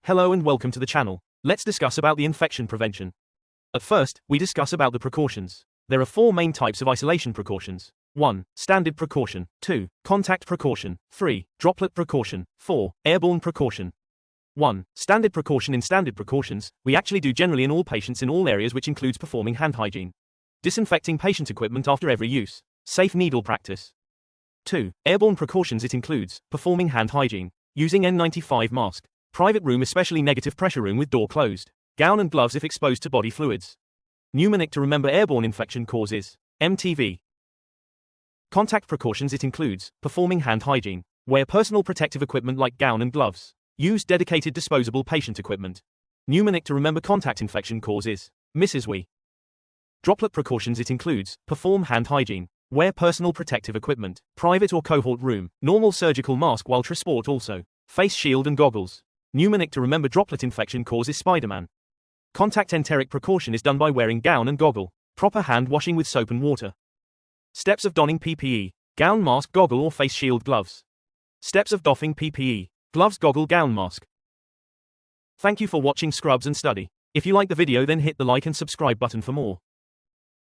Hello and welcome to the channel. Let's discuss about the infection prevention. At first, we discuss about the precautions. There are 4 main types of isolation precautions. 1. Standard precaution. 2. Contact precaution. 3. Droplet precaution. 4. Airborne precaution. 1. Standard precaution. In standard precautions, we actually do generally in all patients in all areas, which includes performing hand hygiene, disinfecting patient equipment after every use, safe needle practice. 2. Airborne precautions. It includes performing hand hygiene, using N95 mask, private room especially negative pressure room with door closed, gown and gloves if exposed to body fluids. Mnemonic to remember airborne infection causes, MTV. Contact precautions. It includes performing hand hygiene, wear personal protective equipment like gown and gloves, use dedicated disposable patient equipment. Mnemonic to remember contact infection causes, Mrs. We. Droplet precautions. It includes perform hand hygiene, wear personal protective equipment, private or cohort room, normal surgical mask while transport also, face shield and goggles. Mnemonic to remember droplet infection causes Spider-Man. Contact enteric precaution is done by wearing gown and goggle, proper hand washing with soap and water. Steps of donning PPE, gown, mask, goggle or face shield, gloves. Steps of doffing PPE, gloves, goggle, gown, mask. Thank you for watching Scrubs and Study. If you like the video then hit the like and subscribe button for more.